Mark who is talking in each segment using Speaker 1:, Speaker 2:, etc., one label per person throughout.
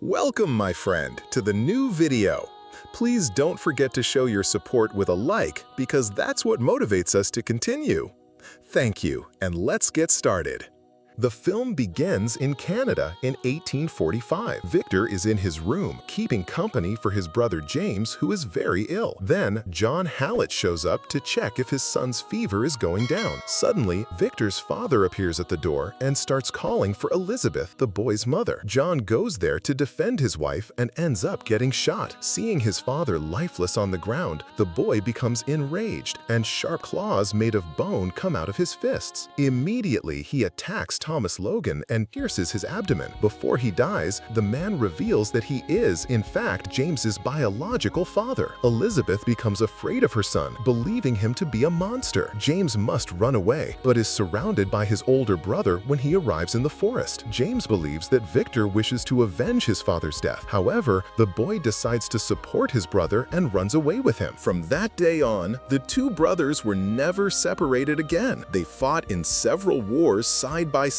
Speaker 1: Welcome, my friend, to the new video. Please don't forget to show your support with a like because that's what motivates us to continue. Thank you, and let's get started. The film begins in Canada in 1845. Victor is in his room, keeping company for his brother James, who is very ill. Then, John Hallett shows up to check if his son's fever is going down. Suddenly, Victor's father appears at the door and starts calling for Elizabeth, the boy's mother. John goes there to defend his wife and ends up getting shot. Seeing his father lifeless on the ground, the boy becomes enraged, and sharp claws made of bone come out of his fists. Immediately, he attacks Thomas Logan and pierces his abdomen. Before he dies, the man reveals that he is, in fact, James's biological father. Elizabeth becomes afraid of her son, believing him to be a monster. James must run away, but is surrounded by his older brother when he arrives in the forest. James believes that Victor wishes to avenge his father's death. However, the boy decides to support his brother and runs away with him. From that day on, the two brothers were never separated again. They fought in several wars side by side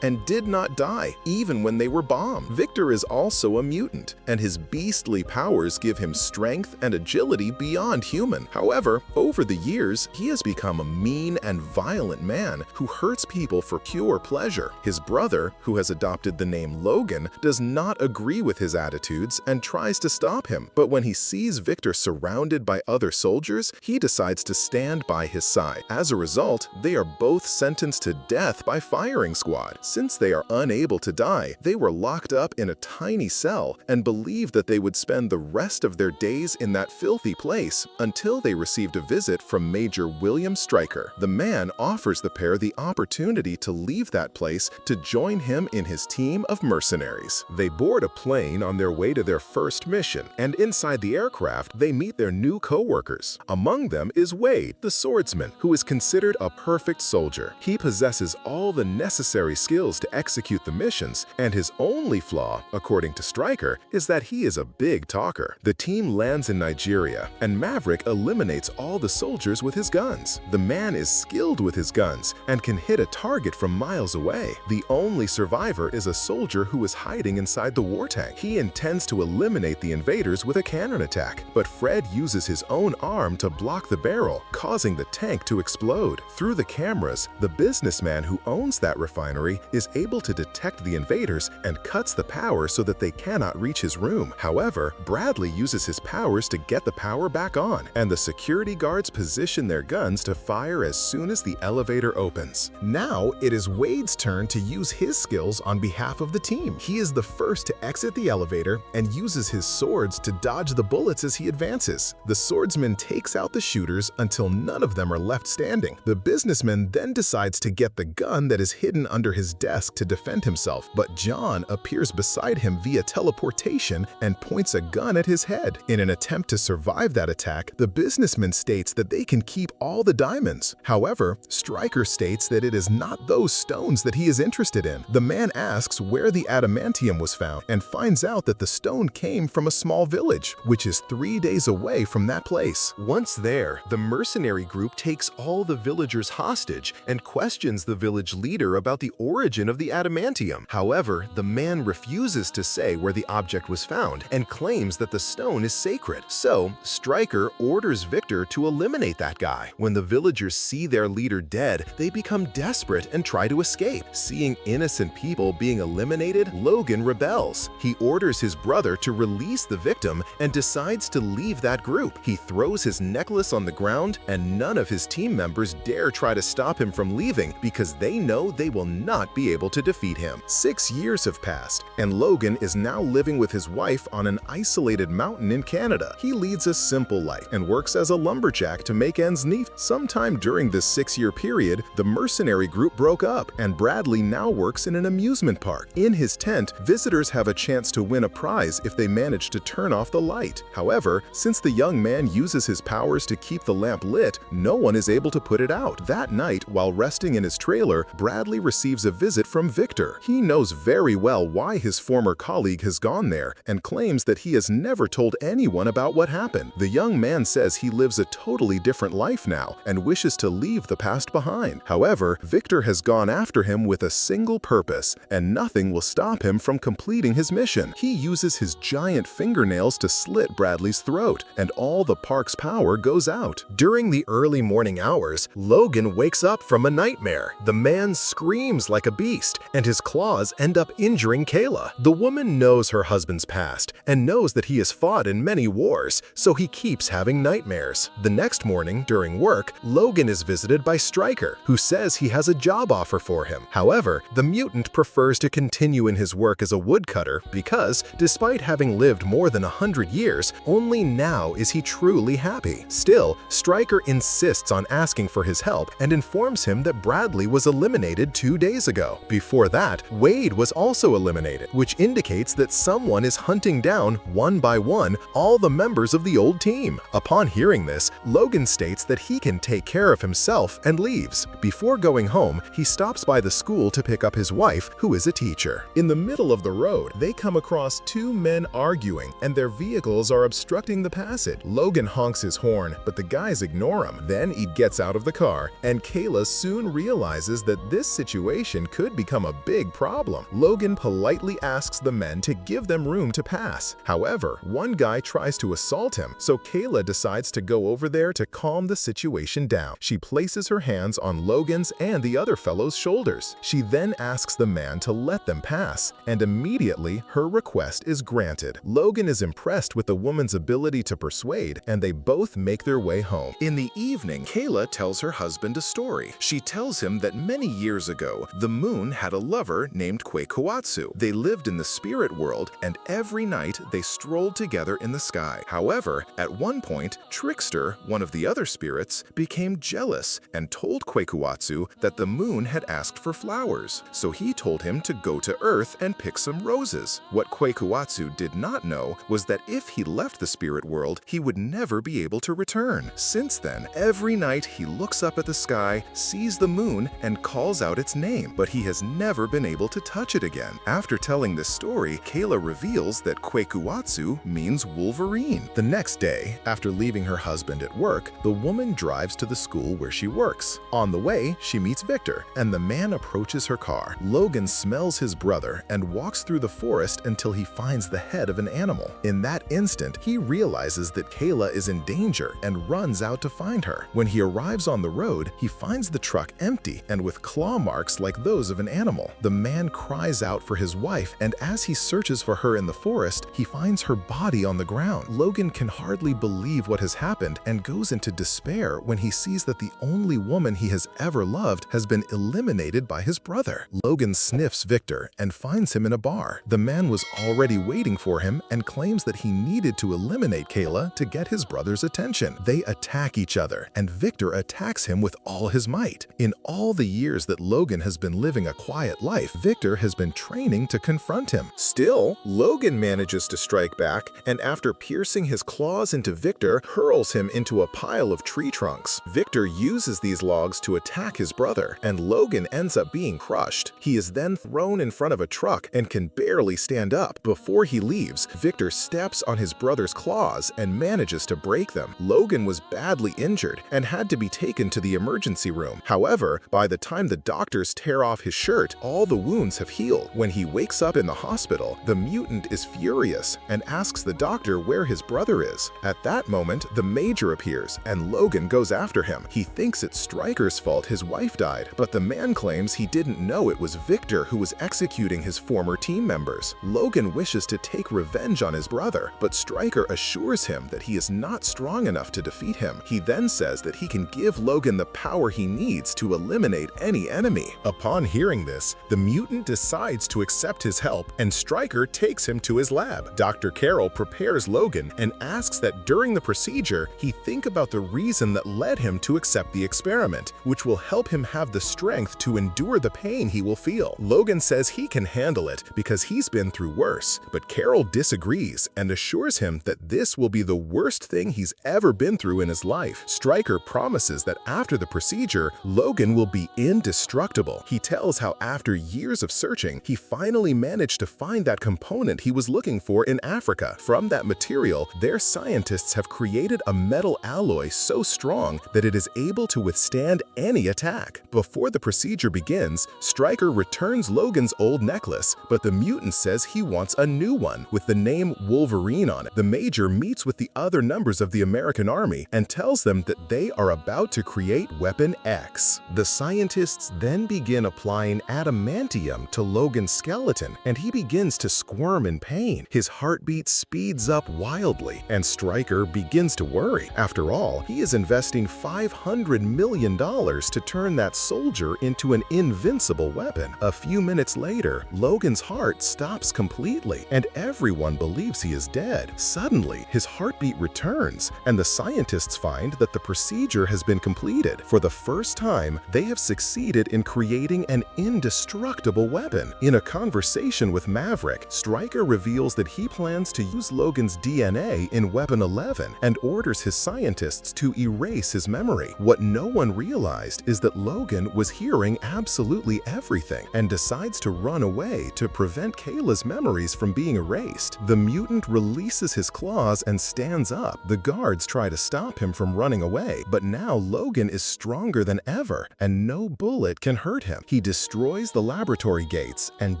Speaker 1: and did not die, even when they were bombed. Victor is also a mutant, and his beastly powers give him strength and agility beyond human. However, over the years, he has become a mean and violent man who hurts people for pure pleasure. His brother, who has adopted the name Logan, does not agree with his attitudes and tries to stop him. But when he sees Victor surrounded by other soldiers, he decides to stand by his side. As a result, they are both sentenced to death by firing squad. Since they are unable to die, they were locked up in a tiny cell and believed that they would spend the rest of their days in that filthy place until they received a visit from Major William Stryker. The man offers the pair the opportunity to leave that place to join him in his team of mercenaries. They board a plane on their way to their first mission, and inside the aircraft, they meet their new co-workers. Among them is Wade, the swordsman, who is considered a perfect soldier. He possesses all the necessary skills to execute the missions, and his only flaw, according to Stryker, is that he is a big talker. The team lands in Nigeria, and Maverick eliminates all the soldiers with his guns. The man is skilled with his guns and can hit a target from miles away. The only survivor is a soldier who is hiding inside the war tank. He intends to eliminate the invaders with a cannon attack, but Fred uses his own arm to block the barrel, causing the tank to explode. Through the cameras, the businessman who owns that refinery is able to detect the invaders and cuts the power so that they cannot reach his room. However, Bradley uses his powers to get the power back on, and the security guards position their guns to fire as soon as the elevator opens. Now, it is Wade's turn to use his skills on behalf of the team. He is the first to exit the elevator and uses his swords to dodge the bullets as he advances. The swordsman takes out the shooters until none of them are left standing. The businessman then decides to get the gun that is hidden under his desk to defend himself, but John appears beside him via teleportation and points a gun at his head. In an attempt to survive that attack, the businessman states that they can keep all the diamonds. However, Stryker states that it is not those stones that he is interested in. The man asks where the adamantium was found and finds out that the stone came from a small village, which is 3 days away from that place. Once there, the mercenary group takes all the villagers hostage and questions the village leader about the origin of the adamantium. However, the man refuses to say where the object was found and claims that the stone is sacred. So, Stryker orders Victor to eliminate that guy. When the villagers see their leader dead, they become desperate and try to escape. Seeing innocent people being eliminated, Logan rebels. He orders his brother to release the victim and decides to leave that group. He throws his necklace on the ground, and none of his team members dare try to stop him from leaving because they know they will not be able to defeat him. 6 years have passed, and Logan is now living with his wife on an isolated mountain in Canada. He leads a simple life and works as a lumberjack to make ends meet. Sometime during this 6-year period, the mercenary group broke up, and Bradley now works in an amusement park. In his tent, visitors have a chance to win a prize if they manage to turn off the light. However, since the young man uses his powers to keep the lamp lit, no one is able to put it out. That night, while resting in his trailer, Bradley receives a visit from Victor. He knows very well why his former colleague has gone there and claims that he has never told anyone about what happened. The young man says he lives a totally different life now and wishes to leave the past behind. However, Victor has gone after him with a single purpose, and nothing will stop him from completing his mission. He uses his giant fingernails to slit Bradley's throat, and all the park's power goes out. During the early morning hours, Logan wakes up from a nightmare. The man screams like a beast, and his claws end up injuring Kayla. The woman knows her husband's past and knows that he has fought in many wars, so he keeps having nightmares. The next morning, during work, Logan is visited by Stryker, who says he has a job offer for him. However, the mutant prefers to continue in his work as a woodcutter because, despite having lived more than 100 years, only now is he truly happy. Still, Stryker insists on asking for his help and informs him that Bradley was eliminated 2 days ago. Before that, Wade was also eliminated, which indicates that someone is hunting down, one by one, all the members of the old team. Upon hearing this, Logan states that he can take care of himself and leaves. Before going home, he stops by the school to pick up his wife, who is a teacher. In the middle of the road, they come across two men arguing, and their vehicles are obstructing the passage. Logan honks his horn, but the guys ignore him. Then he gets out of the car, and Kayla soon realizes that this situation could become a big problem. Logan politely asks the men to give them room to pass. However, one guy tries to assault him, so Kayla decides to go over there to calm the situation down. She places her hands on Logan's and the other fellow's shoulders. She then asks the man to let them pass, and immediately her request is granted. Logan is impressed with the woman's ability to persuade, and they both make their way home. In the evening, Kayla tells her husband a story. She tells him that many years ago, the moon had a lover named Kwekuwatsu. They lived in the spirit world, and every night they strolled together in the sky. However, at one point, Trickster, one of the other spirits, became jealous and told Kwekuwatsu that the moon had asked for flowers. So he told him to go to Earth and pick some roses. What Kwekuwatsu did not know was that if he left the spirit world, he would never be able to return. Since then, every night he looks up at the sky, sees the moon, and calls out its name, but he has never been able to touch it again. After telling this story, Kayla reveals that Kwekuwatsu means Wolverine. The next day, after leaving her husband at work, the woman drives to the school where she works. On the way, she meets Victor, and the man approaches her car. Logan smells his brother and walks through the forest until he finds the head of an animal. In that instant, he realizes that Kayla is in danger and runs out to find her. When he arrives on the road, he finds the truck empty and with claw marks like those of an animal. The man cries out for his wife, and as he searches for her in the forest, he finds her body on the ground. Logan can hardly believe what has happened and goes into despair when he sees that the only woman he has ever loved has been eliminated by his brother. Logan sniffs Victor and finds him in a bar. The man was already waiting for him and claims that he needed to eliminate Kayla to get his brother's attention. They attack each other, and Victor attacks him with all his might. In all the years that Logan has been living a quiet life, Victor has been training to confront him. Still, Logan manages to strike back, and after piercing his claws into Victor, hurls him into a pile of tree trunks. Victor uses these logs to attack his brother, and Logan ends up being crushed. He is then thrown in front of a truck and can barely stand up. Before he leaves, Victor steps on his brother's claws and manages to break them. Logan was badly injured and had to be taken to the emergency room. However, by the time the doctors tear off his shirt, all the wounds have healed. When he wakes up in the hospital, the mutant is furious and asks the doctor where his brother is. At that moment, the Major appears, and Logan goes after him. He thinks it's Stryker's fault his wife died, but the man claims he didn't know it was Victor who was executing his former team members. Logan wishes to take revenge on his brother, but Stryker assures him that he is not strong enough to defeat him. He then says that he can give Logan the power he needs to eliminate any enemy. Upon hearing this, the mutant decides to accept his help, and Stryker takes him to his lab. Dr. Carroll prepares Logan and asks that during the procedure, he think about the reason that led him to accept the experiment, which will help him have the strength to endure the pain he will feel. Logan says he can handle it because he's been through worse, but Carroll disagrees and assures him that this will be the worst thing he's ever been through in his life. Stryker promises that after the procedure, Logan will be indestructible indestructible. He tells how after years of searching, he finally managed to find that component he was looking for in Africa. From that material, their scientists have created a metal alloy so strong that it is able to withstand any attack. Before the procedure begins, Stryker returns Logan's old necklace, but the mutant says he wants a new one with the name Wolverine on it. The Major meets with the other members of the American Army and tells them that they are about to create Weapon X. The scientists then begin applying adamantium to Logan's skeleton, and he begins to squirm in pain. His heartbeat speeds up wildly, and Stryker begins to worry. After all, he is investing $500 million to turn that soldier into an invincible weapon. A few minutes later, Logan's heart stops completely, and everyone believes he is dead. Suddenly, his heartbeat returns, and the scientists find that the procedure has been completed. For the first time, they have succeeded in creating an indestructible weapon. In a conversation with Maverick, Stryker reveals that he plans to use Logan's DNA in Weapon 11 and orders his scientists to erase his memory. What no one realized is that Logan was hearing absolutely everything and decides to run away to prevent Kayla's memories from being erased. The mutant releases his claws and stands up. The guards try to stop him from running away, but now Logan is stronger than ever, and no bullet can hurt him. He destroys the laboratory gates and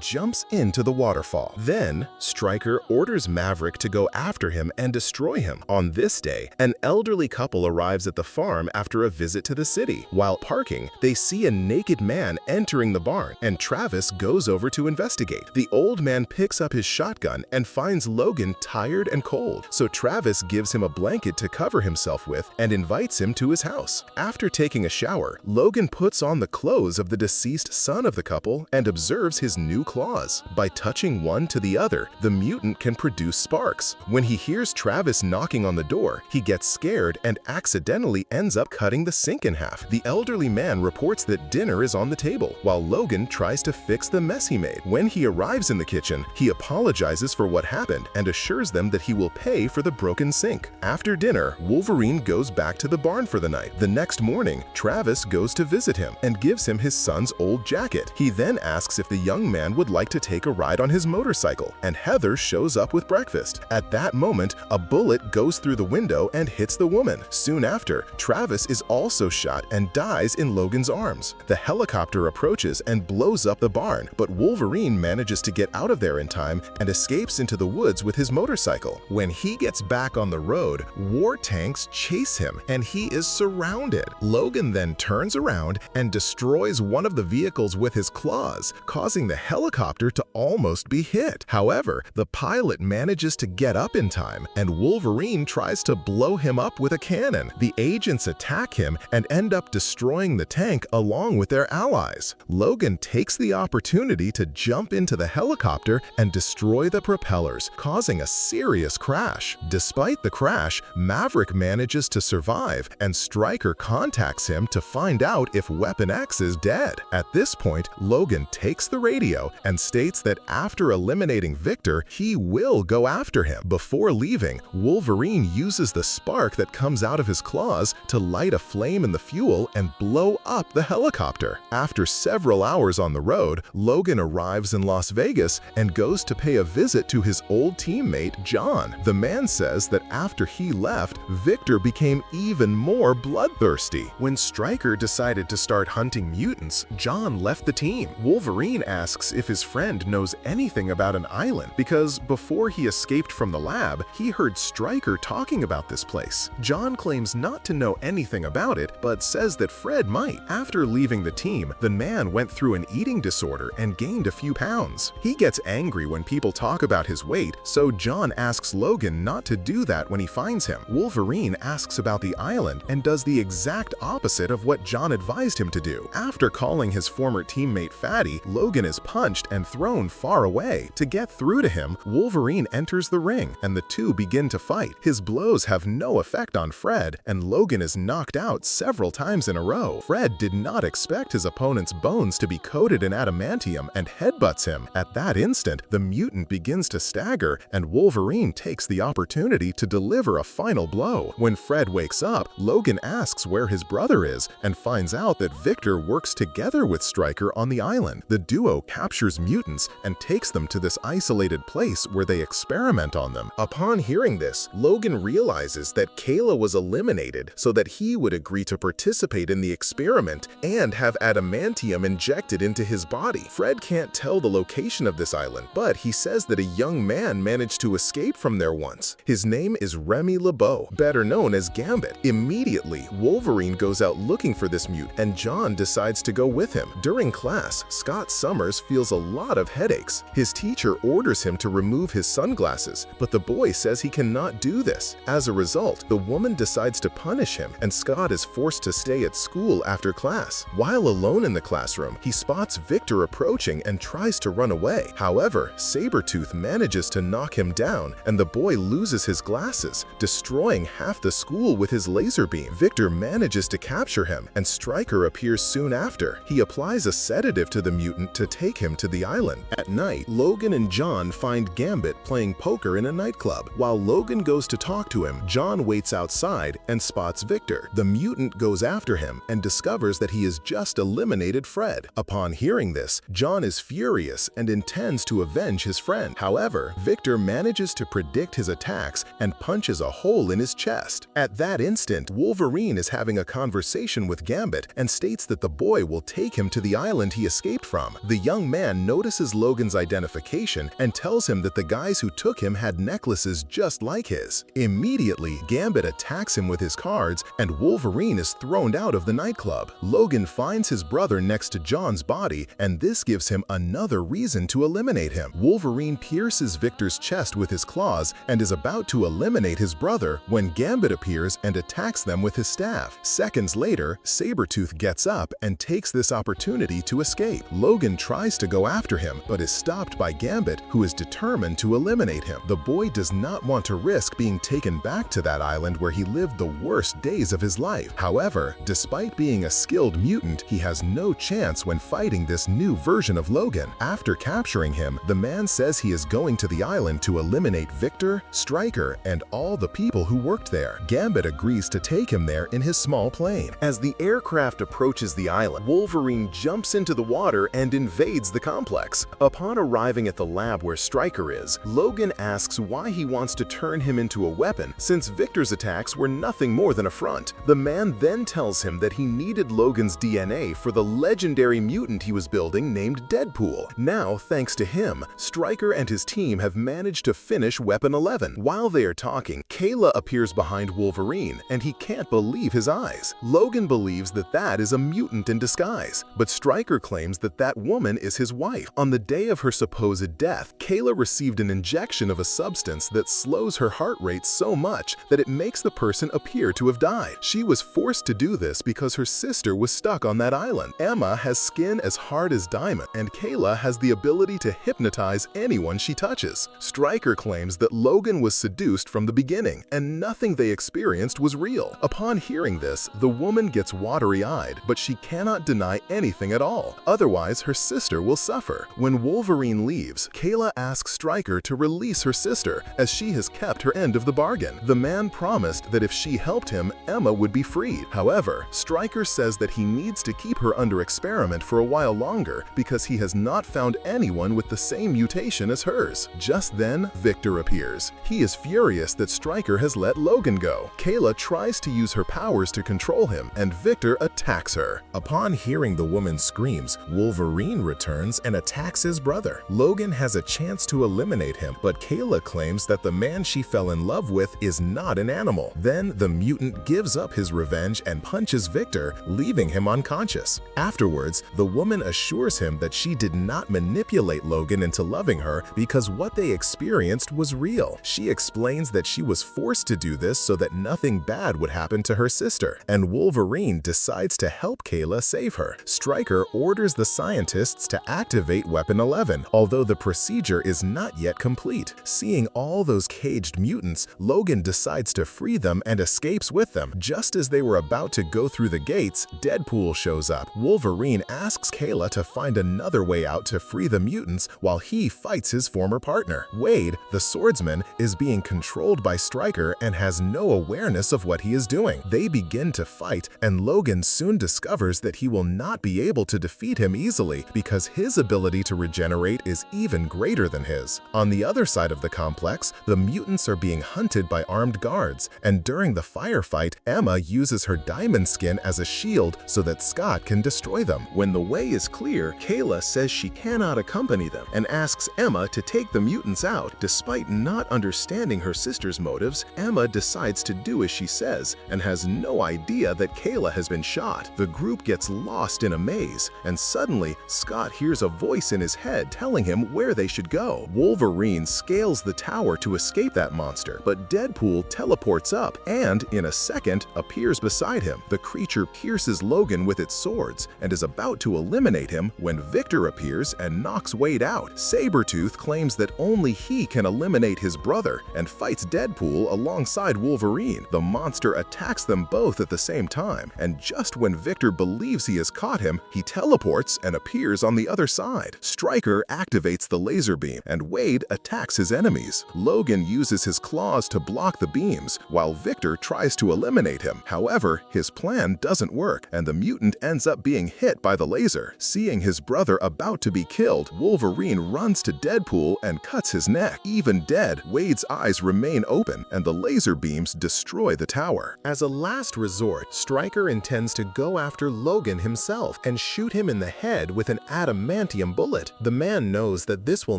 Speaker 1: jumps into the waterfall. Then, Stryker orders Maverick to go after him and destroy him. On this day, an elderly couple arrives at the farm after a visit to the city. While parking, they see a naked man entering the barn, and Travis goes over to investigate. The old man picks up his shotgun and finds Logan tired and cold, so Travis gives him a blanket to cover himself with and invites him to his house. After taking a shower, Logan puts on the clothes of the deceased son of the couple and observes his new claws. By touching one to the other, the mutant can produce sparks. When he hears Travis knocking on the door, he gets scared and accidentally ends up cutting the sink in half. The elderly man reports that dinner is on the table, while Logan tries to fix the mess he made. When he arrives in the kitchen, he apologizes for what happened and assures them that he will pay for the broken sink. After dinner, Wolverine goes back to the barn for the night. The next morning, Travis goes to visit him and gives him his son's old jacket. He then asks if the young man would like to take a ride on his motorcycle, and Heather shows up with breakfast. At that moment, a bullet goes through the window and hits the woman. Soon after, Travis is also shot and dies in Logan's arms. The helicopter approaches and blows up the barn, but Wolverine manages to get out of there in time and escapes into the woods with his motorcycle. When he gets back on the road, war tanks chase him and he is surrounded. Logan then turns around and destroys one of the vehicles with his claws, causing the helicopter to almost be hit. However, the pilot manages to get up in time, and Wolverine tries to blow him up with a cannon. The agents attack him and end up destroying the tank along with their allies. Logan takes the opportunity to jump into the helicopter and destroy the propellers, causing a serious crash. Despite the crash, Maverick manages to survive, and Stryker contacts him to find out if Weapon X is dead. At this point, Logan takes the radio and states that after eliminating Victor, he will go after him. Before leaving, Wolverine uses the spark that comes out of his claws to light a flame in the fuel and blow up the helicopter. After several hours on the road, Logan arrives in Las Vegas and goes to pay a visit to his old teammate, John. The man says that after he left, Victor became even more bloodthirsty. When Stryker decided to start hunting mutants, John left the team. Wolverine asks if his friend knows anything about an island because before he escaped from the lab, he heard Stryker talking about this place. John claims not to know anything about it, but says that Fred might. After leaving the team, the man went through an eating disorder and gained a few pounds. He gets angry when people talk about his weight, so John asks Logan not to do that when he finds him. Wolverine asks about the island and does the exact opposite of what John advised him to do. After calling his former teammate fatty, Logan is punched and thrown far away. To get through to him, Wolverine enters the ring and the two begin to fight. His blows have no effect on Fred, and Logan is knocked out several times in a row. Fred did not expect his opponent's bones to be coated in adamantium and headbutts him. At that instant, the mutant begins to stagger, and Wolverine takes the opportunity to deliver a final blow. When Fred wakes up, Logan asks where his brother is and finds out that Victor works together together with Stryker on the island. The duo captures mutants and takes them to this isolated place where they experiment on them. Upon hearing this, Logan realizes that Kayla was eliminated so that he would agree to participate in the experiment and have adamantium injected into his body. Fred can't tell the location of this island, but he says that a young man managed to escape from there once. His name is Remy LeBeau, better known as Gambit. Immediately, Wolverine goes out looking for this mute, and John decides to go with him. During class, Scott Summers feels a lot of headaches. His teacher orders him to remove his sunglasses, but the boy says he cannot do this. As a result, the woman decides to punish him, and Scott is forced to stay at school after class. While alone in the classroom, he spots Victor approaching and tries to run away. However, Sabretooth manages to knock him down, and the boy loses his glasses, destroying half the school with his laser beam. Victor manages to capture him, and Stryker appears soon after. He applies a sedative to the mutant to take him to the island. At night, Logan and John find Gambit playing poker in a nightclub. While Logan goes to talk to him, John waits outside and spots Victor. The mutant goes after him and discovers that he has just eliminated Fred. Upon hearing this, John is furious and intends to avenge his friend. However, Victor manages to predict his attacks and punches a hole in his chest. At that instant, Wolverine is having a conversation with Gambit and states that the boy will take him to the island he escaped from. The young man notices Logan's identification and tells him that the guys who took him had necklaces just like his. Immediately, Gambit attacks him with his cards and Wolverine is thrown out of the nightclub. Logan finds his brother next to John's body, and this gives him another reason to eliminate him. Wolverine pierces Victor's chest with his claws and is about to eliminate his brother when Gambit appears and attacks them with his staff. Seconds later, Sabretooth gets up and takes this opportunity to escape. Logan tries to go after him, but is stopped by Gambit, who is determined to eliminate him. The boy does not want to risk being taken back to that island where he lived the worst days of his life. However, despite being a skilled mutant, he has no chance when fighting this new version of Logan. After capturing him, the man says he is going to the island to eliminate Victor, Stryker, and all the people who worked there. Gambit agrees to take him there in his small plane. As the aircraft approaches the island, Wolverine jumps into the water and invades the complex. Upon arriving at the lab where Stryker is, Logan asks why he wants to turn him into a weapon since Victor's attacks were nothing more than a front. The man then tells him that he needed Logan's DNA for the legendary mutant he was building named Deadpool. Now, thanks to him, Stryker and his team have managed to finish Weapon 11. While they are talking, Kayla appears behind Wolverine, and he can't believe his eyes. Logan believes that that is a mutant in disguise, but Stryker claims that that woman is his wife. On the day of her supposed death, Kayla received an injection of a substance that slows her heart rate so much that it makes the person appear to have died. She was forced to do this because her sister was stuck on that island. Emma has skin as hard as diamond, and Kayla has the ability to hypnotize anyone she touches. Stryker claims that Logan was seduced from the beginning, and nothing they experienced was real. Upon hearing this, the woman gets watery-eyed, but she cannot deny anything at all. Otherwise, her sister will suffer. When Wolverine leaves, Kayla asks Stryker to release her sister, as she has kept her end of the bargain. The man promised that if she helped him, Emma would be freed. However, Stryker says that he needs to keep her under experiment for a while longer because he has not found anyone with the same mutation as hers. Just then, Victor appears. He is furious that Stryker has let Logan go. Kayla tries to use her powers to control him, and Victor attacks her. Upon hearing the woman's screams, Wolverine returns and attacks his brother. Logan has a chance to eliminate him, but Kayla claims that the man she fell in love with is not an animal. Then the mutant gives up his revenge and punches Victor, leaving him unconscious. Afterwards, the woman assures him that she did not manipulate Logan into loving her because what they experienced was real. She explains that she was forced to do this so that nothing bad would happen to her sister, and Wolverine decides to help Kayla save her. Stryker orders the scientists to activate Weapon 11, although the procedure is not yet complete. Seeing all those caged mutants, Logan decides to free them and escapes with them. Just as they were about to go through the gates, Deadpool shows up. Wolverine asks Kayla to find another way out to free the mutants while he fights his former partner. Wade, the swordsman, is being controlled by Stryker and has no awareness of what he is doing. They begin to fight, and Logan soon discovers that he he will not be able to defeat him easily because his ability to regenerate is even greater than his. On the other side of the complex, the mutants are being hunted by armed guards, and during the firefight, Emma uses her diamond skin as a shield so that Scott can destroy them. When the way is clear, Kayla says she cannot accompany them and asks Emma to take the mutants out. Despite not understanding her sister's motives, Emma decides to do as she says and has no idea that Kayla has been shot. The group gets lost in a maze, and suddenly Scott hears a voice in his head telling him where they should go. Wolverine scales the tower to escape that monster, but Deadpool teleports up and, in a second, appears beside him. The creature pierces Logan with its swords and is about to eliminate him when Victor appears and knocks Wade out. Sabretooth claims that only he can eliminate his brother and fights Deadpool alongside Wolverine. The monster attacks them both at the same time, and just when Victor believes he has caught him, he teleports and appears on the other side. Stryker activates the laser beam, and Wade attacks his enemies. Logan uses his claws to block the beams, while Victor tries to eliminate him. However, his plan doesn't work, and the mutant ends up being hit by the laser. Seeing his brother about to be killed, Wolverine runs to Deadpool and cuts his neck. Even dead, Wade's eyes remain open, and the laser beams destroy the tower. As a last resort, Stryker intends to go after Logan himself and shoot him in the head with an adamantium bullet. The man knows that this will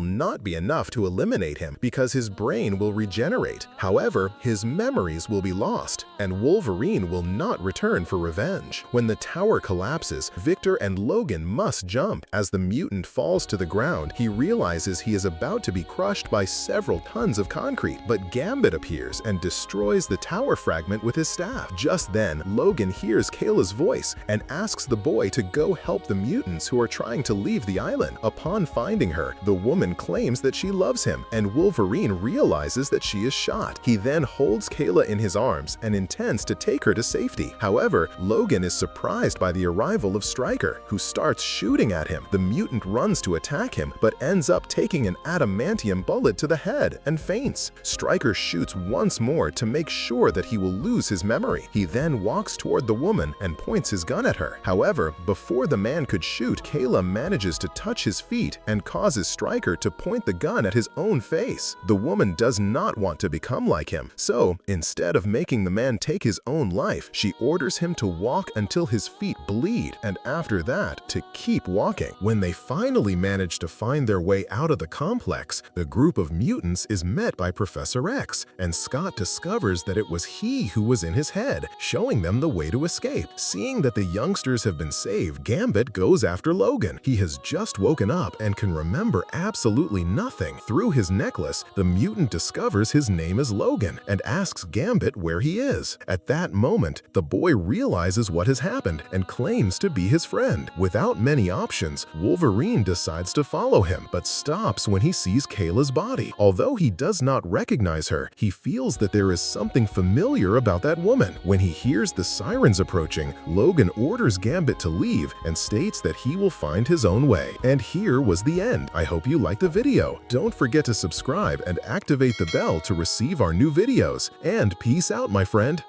Speaker 1: not be enough to eliminate him because his brain will regenerate. However, his memories will be lost, and Wolverine will not return for revenge. When the tower collapses, Victor and Logan must jump. As the mutant falls to the ground, he realizes he is about to be crushed by several tons of concrete, but Gambit appears and destroys the tower fragment with his staff. Just then, Logan hears Kayla's voice and asks the boy to go help the mutants who are trying to leave the island. Upon finding her, the woman claims that she loves him, and Wolverine realizes that she is shot. He then holds Kayla in his arms and intends to take her to safety. However, Logan is surprised by the arrival of Stryker, who starts shooting at him. The mutant runs to attack him, but ends up taking an adamantium bullet to the head and faints. Stryker shoots once more to make sure that he will lose his memory. He then walks toward the woman and points his gun at her. However, before the man could shoot, Kayla manages to touch his feet and causes Stryker to point the gun at his own face. The woman does not want to become like him, so instead of making the man take his own life, she orders him to walk until his feet bleed, and after that, to keep walking. When they finally manage to find their way out of the complex, the group of mutants is met by Professor X, and Scott discovers that it was he who was in his head, showing them the way to escape. Seeing that the youngsters have been saved, Gambit goes after Logan. He has just woken up and can remember absolutely nothing. Through his necklace, the mutant discovers his name is Logan and asks Gambit where he is. At that moment, the boy realizes what has happened and claims to be his friend. Without many options, Wolverine decides to follow him, but stops when he sees Kayla's body. Although he does not recognize her, he feels that there is something familiar about that woman. When he hears the sirens approaching, Logan orders Gambit to leave and states that he will find his own way. And here was the end. I hope you liked the video. Don't forget to subscribe and activate the bell to receive our new videos. And peace out, my friend.